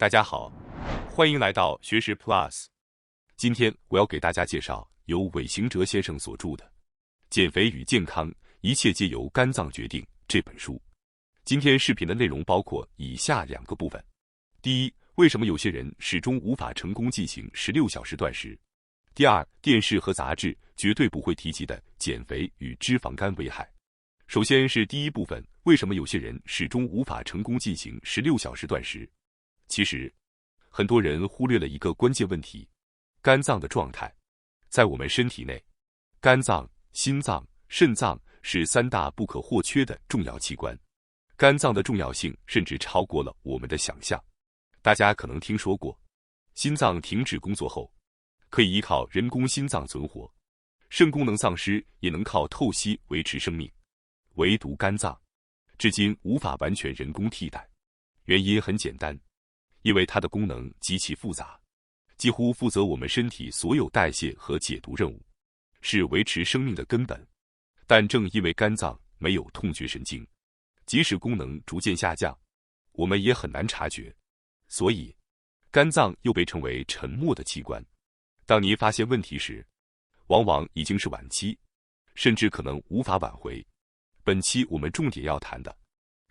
大家好，欢迎来到学识 Plus。今天我要给大家介绍由韦行哲先生所著的《减肥与健康：一切皆由肝脏决定》这本书。今天视频的内容包括以下2个部分：第一，为什么有些人始终无法成功进行16小时断食；第二，电视和杂志绝对不会提及的减肥与脂肪肝危害。首先是第一部分，为什么有些人始终无法成功进行16小时断食？其实，很多人忽略了一个关键问题：肝脏的状态。在我们身体内，肝脏、心脏、肾脏是3大不可或缺的重要器官。肝脏的重要性甚至超过了我们的想象。大家可能听说过，心脏停止工作后，可以依靠人工心脏存活；肾功能丧失也能靠透析维持生命。唯独肝脏，至今无法完全人工替代。原因很简单，因为它的功能极其复杂，几乎负责我们身体所有代谢和解毒任务，是维持生命的根本。但正因为肝脏没有痛觉神经，即使功能逐渐下降，我们也很难察觉。所以，肝脏又被称为沉默的器官。当你发现问题时，往往已经是晚期，甚至可能无法挽回。本期我们重点要谈的，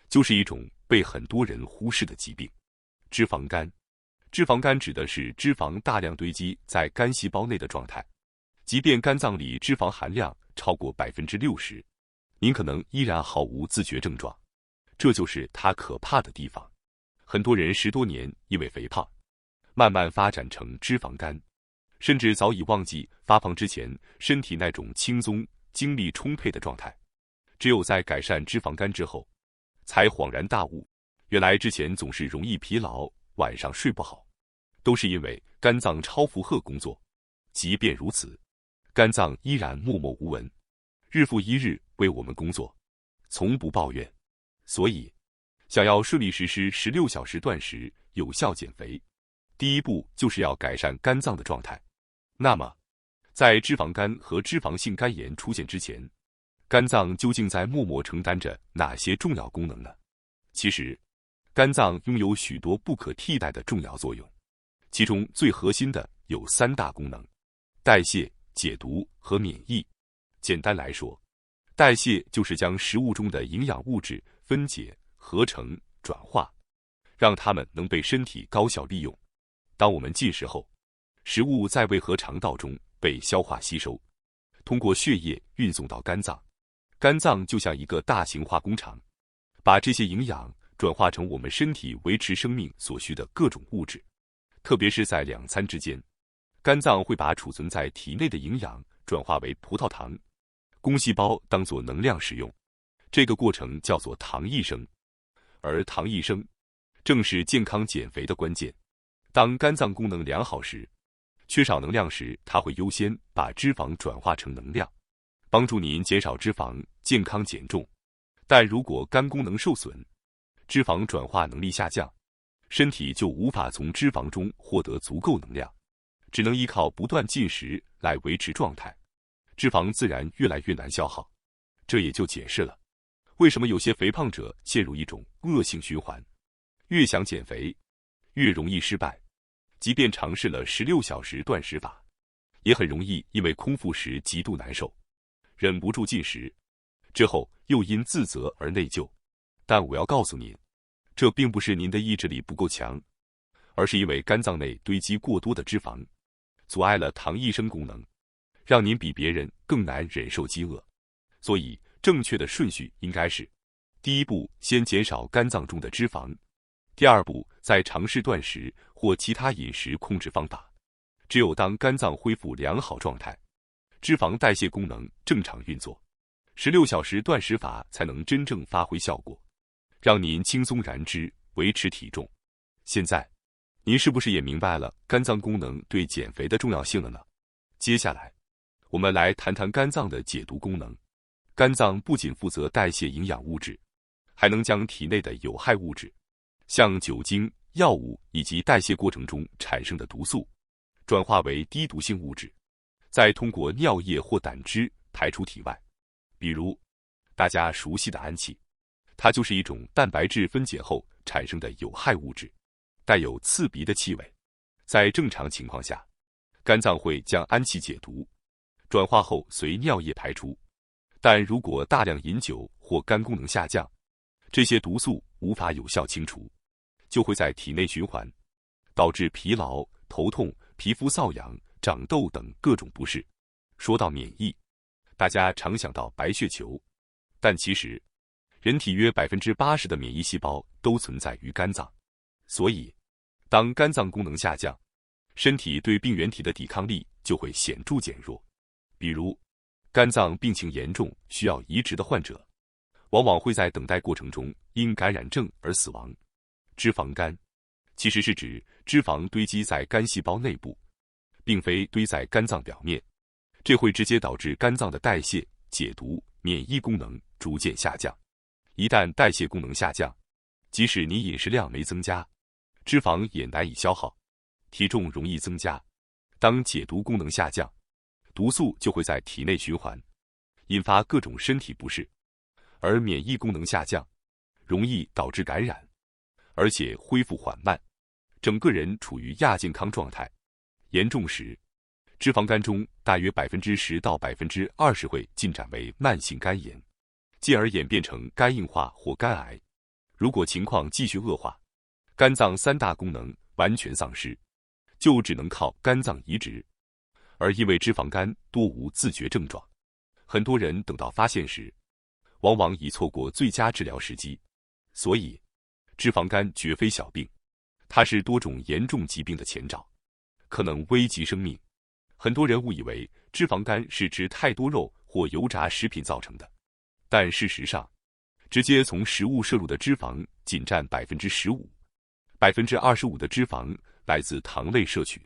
就是一种被很多人忽视的疾病——脂肪肝。脂肪肝指的是脂肪大量堆积在肝细胞内的状态。即便肝脏里脂肪含量超过60%，您可能依然毫无自觉症状。这就是它可怕的地方。很多人10多年因为肥胖，慢慢发展成脂肪肝，甚至早已忘记发胖之前身体那种轻松、精力充沛的状态。只有在改善脂肪肝之后，才恍然大悟，原来之前总是容易疲劳，晚上睡不好，都是因为肝脏超负荷工作。即便如此，肝脏依然默默无闻，日复一日为我们工作，从不抱怨。所以，想要顺利实施16小时断食，有效减肥，第一步就是要改善肝脏的状态。那么，在脂肪肝和脂肪性肝炎出现之前，肝脏究竟在默默承担着哪些重要功能呢？其实，肝脏拥有许多不可替代的重要作用，其中最核心的有3大功能：代谢、解毒和免疫。简单来说，代谢就是将食物中的营养物质分解、合成、转化，让它们能被身体高效利用。当我们进食后，食物在胃和肠道中被消化吸收，通过血液运送到肝脏。肝脏就像一个大型化工厂，把这些营养转化成我们身体维持生命所需的各种物质。特别是在2餐之间，肝脏会把储存在体内的营养转化为葡萄糖，供细胞当作能量使用。这个过程叫做糖异生，而糖异生正是健康减肥的关键。当肝脏功能良好时，缺少能量时，它会优先把脂肪转化成能量，帮助您减少脂肪，健康减重。但如果肝功能受损，脂肪转化能力下降，身体就无法从脂肪中获得足够能量，只能依靠不断进食来维持状态，脂肪自然越来越难消耗。这也就解释了为什么有些肥胖者陷入一种恶性循环，越想减肥，越容易失败。即便尝试了16小时断食法，也很容易因为空腹时极度难受，忍不住进食，之后又因自责而内疚。但我要告诉您，这并不是您的意志力不够强，而是因为肝脏内堆积过多的脂肪，阻碍了糖异生功能，让您比别人更难忍受饥饿。所以，正确的顺序应该是：第一步，先减少肝脏中的脂肪；第二步，再尝试断食或其他饮食控制方法。只有当肝脏恢复良好状态，脂肪代谢功能正常运作，16小时断食法才能真正发挥效果，让您轻松燃脂，维持体重。现在，您是不是也明白了肝脏功能对减肥的重要性了呢？接下来，我们来谈谈肝脏的解毒功能。肝脏不仅负责代谢营养物质，还能将体内的有害物质，像酒精、药物以及代谢过程中产生的毒素，转化为低毒性物质，再通过尿液或胆汁排出体外。比如，大家熟悉的氨气，它就是一种蛋白质分解后产生的有害物质。带有刺鼻的气味。在正常情况下，肝脏会将氨气解毒，转化后随尿液排出。但如果大量饮酒或肝功能下降，这些毒素无法有效清除，就会在体内循环，导致疲劳、头痛、皮肤瘙痒、长痘等各种不适。说到免疫，大家常想到白血球，但其实人体约 80% 的免疫细胞都存在于肝脏，所以当肝脏功能下降，身体对病原体的抵抗力就会显著减弱。比如肝脏病情严重需要移植的患者，往往会在等待过程中因感染症而死亡。脂肪肝其实是指脂肪堆积在肝细胞内部，并非堆在肝脏表面，这会直接导致肝脏的代谢、解毒、免疫功能逐渐下降。一旦代谢功能下降，即使你饮食量没增加，脂肪也难以消耗，体重容易增加。当解毒功能下降，毒素就会在体内循环，引发各种身体不适，而免疫功能下降，容易导致感染，而且恢复缓慢，整个人处于亚健康状态。严重时，脂肪肝中大约 10%到 20% 会进展为慢性肝炎，进而演变成肝硬化或肝癌。如果情况继续恶化，肝脏3大功能完全丧失，就只能靠肝脏移植。而因为脂肪肝多无自觉症状，很多人等到发现时，往往已错过最佳治疗时机。所以，脂肪肝绝非小病，它是多种严重疾病的前兆，可能危及生命。很多人误以为脂肪肝是吃太多肉或油炸食品造成的，但事实上，直接从食物摄入的脂肪仅占 15%，25% 的脂肪来自糖类摄取，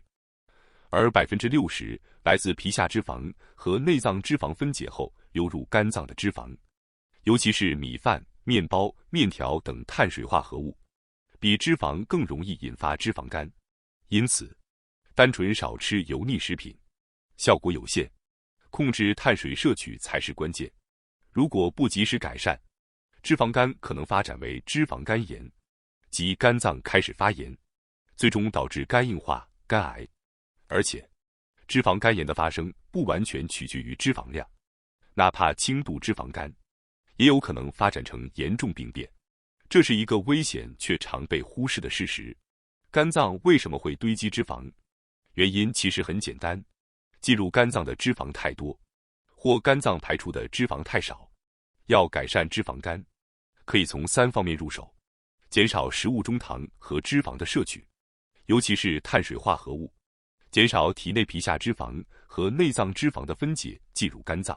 而 60% 来自皮下脂肪和内脏脂肪分解后流入肝脏的脂肪，尤其是米饭、面包、面条等碳水化合物，比脂肪更容易引发脂肪肝。因此，单纯少吃油腻食品效果有限，控制碳水摄取才是关键。如果不及时改善，脂肪肝可能发展为脂肪肝炎，即肝脏开始发炎，最终导致肝硬化、肝癌。而且，脂肪肝炎的发生不完全取决于脂肪量，哪怕轻度脂肪肝，也有可能发展成严重病变。这是一个危险却常被忽视的事实。肝脏为什么会堆积脂肪？原因其实很简单，进入肝脏的脂肪太多，或肝脏排出的脂肪太少。要改善脂肪肝，可以从3方面入手：减少食物中糖和脂肪的摄取，尤其是碳水化合物；减少体内皮下脂肪和内脏脂肪的分解进入肝脏；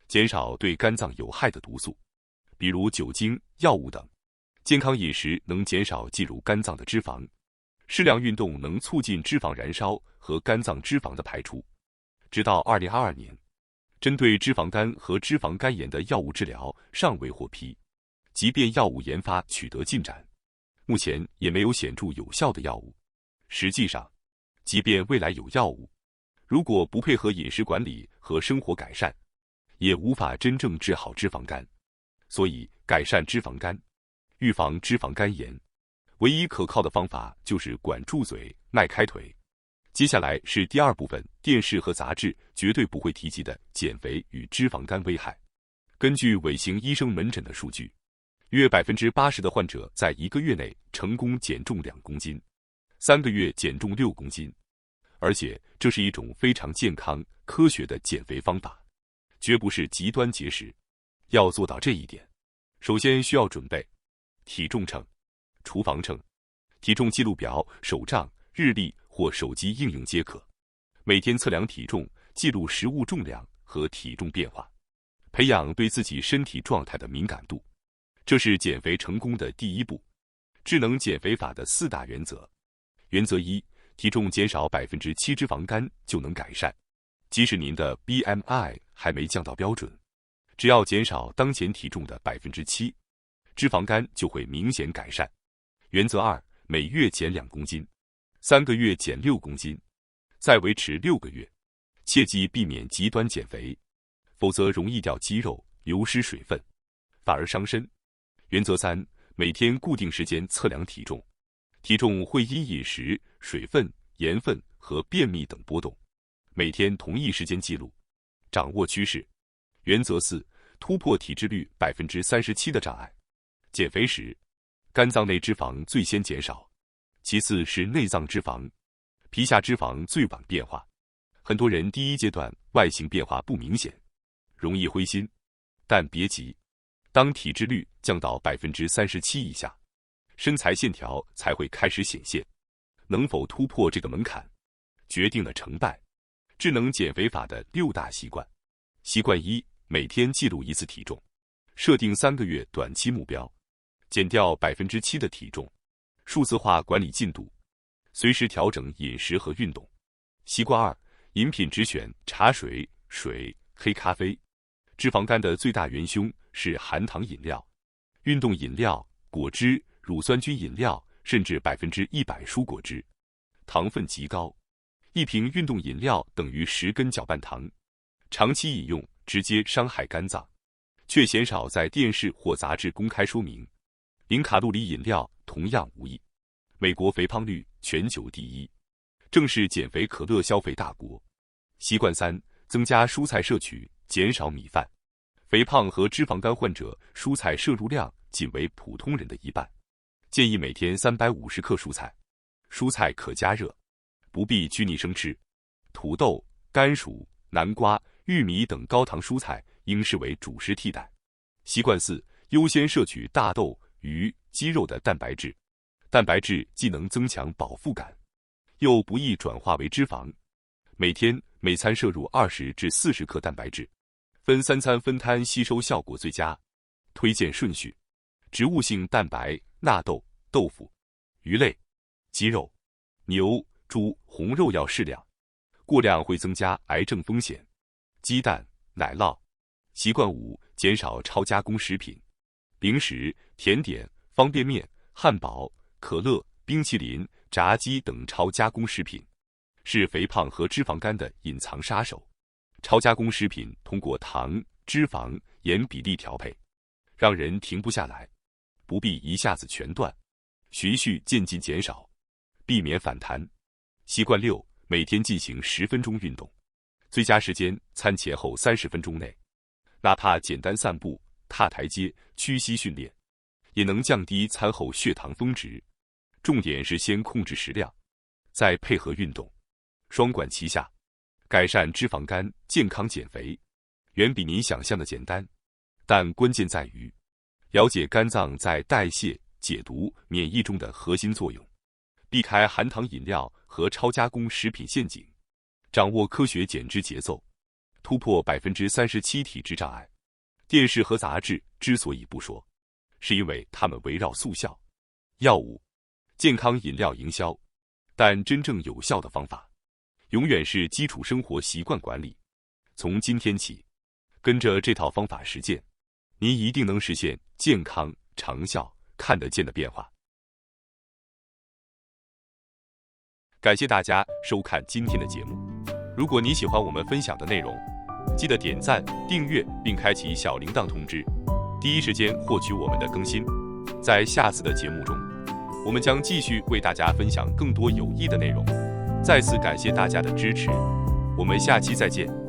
减少对肝脏有害的毒素，比如酒精、药物等。健康饮食能减少进入肝脏的脂肪，适量运动能促进脂肪燃烧和肝脏脂肪的排出。直到2022年，针对脂肪肝和脂肪肝炎的药物治疗尚未获批，即便药物研发取得进展，目前也没有显著有效的药物。实际上，即便未来有药物，如果不配合饮食管理和生活改善，也无法真正治好脂肪肝。所以，改善脂肪肝，预防脂肪肝炎，唯一可靠的方法就是管住嘴、迈开腿。接下来是第2部分，电视和杂志绝对不会提及的减肥与脂肪肝危害。根据尾行医生门诊的数据，约 80% 的患者在1个月内成功减重2公斤，3个月减重6公斤。而且这是一种非常健康、科学的减肥方法，绝不是极端节食。要做到这一点，首先需要准备体重秤、厨房秤、体重记录表、手账、日历或手机应用皆可。每天测量体重，记录食物重量和体重变化，培养对自己身体状态的敏感度。这是减肥成功的第1步。智能减肥法的4大原则。原则1，体重减少 7% 脂肪肝就能改善。即使您的 BMI 还没降到标准，只要减少当前体重的 7%， 脂肪肝就会明显改善。原则2，每月减2公斤，3个月减6公斤，再维持6个月。切记避免极端减肥，否则容易掉肌肉、流失水分，反而伤身。原则3，每天固定时间测量体重，体重会因饮食、水分、盐分和便秘等波动，每天同一时间记录，掌握趋势。原则4：突破体脂率37%的障碍。减肥时，肝脏内脂肪最先减少，其次是内脏脂肪，皮下脂肪最晚变化。很多人第一阶段外形变化不明显，容易灰心，但别急，当体脂率降到37%以下，身材线条才会开始显现。能否突破这个门槛，决定了成败。智能减肥法的6大习惯。习惯1：每天记录一次体重，设定3个月短期目标，减掉7%的体重，数字化管理进度，随时调整饮食和运动。习惯2：饮品只选茶水、水、黑咖啡。脂肪肝的最大元凶是含糖饮料、运动饮料、果汁、乳酸菌饮料，甚至100%蔬果汁，糖分极高。一瓶运动饮料等于10根搅拌糖，长期饮用直接伤害肝脏，却鲜少在电视或杂志公开说明。0卡路里饮料同样无益。美国肥胖率全球第1，正是减肥可乐消费大国。习惯3：增加蔬菜摄取，减少米饭。肥胖和脂肪肝患者蔬菜摄入量仅为普通人的1半，建议每天350克蔬菜。蔬菜可加热，不必拘泥生吃。土豆、甘薯、南瓜、玉米等高糖蔬菜应视为主食替代。习惯4：优先摄取大豆、鱼、鸡肉的蛋白质。蛋白质既能增强饱腹感，又不易转化为脂肪。每餐摄入20至40克蛋白质，分3餐分摊吸收效果最佳。推荐顺序：植物性蛋白、纳豆、豆腐；鱼类、鸡肉、牛、猪、红肉要适量，过量会增加癌症风险。鸡蛋、奶酪。习惯5：减少超加工食品。零食、甜点、方便面、汉堡、可乐、冰淇淋、炸鸡等超加工食品，是肥胖和脂肪肝的隐藏杀手。超加工食品通过糖、脂肪、盐比例调配，让人停不下来，不必一下子全断，循序渐进减少，避免反弹。习惯6：每天进行10分钟运动，最佳时间餐前后30分钟内，哪怕简单散步、踏台阶、屈膝训练，也能降低餐后血糖峰值。重点是先控制食量，再配合运动，双管齐下，改善脂肪肝，健康减肥，远比您想象的简单。但关键在于了解肝脏在代谢、解毒、免疫中的核心作用，避开含糖饮料和超加工食品陷阱，掌握科学减脂节奏，突破37%体脂障碍。电视和杂志之所以不说，是因为它们围绕速效、药物、健康饮料营销，但真正有效的方法，永远是基础生活习惯管理。从今天起，跟着这套方法实践，您一定能实现健康、长效、看得见的变化。感谢大家收看今天的节目。如果你喜欢我们分享的内容，记得点赞、订阅并开启小铃铛通知，第一时间获取我们的更新。在下次的节目中，我们将继续为大家分享更多有益的内容。再次感谢大家的支持，我们下期再见。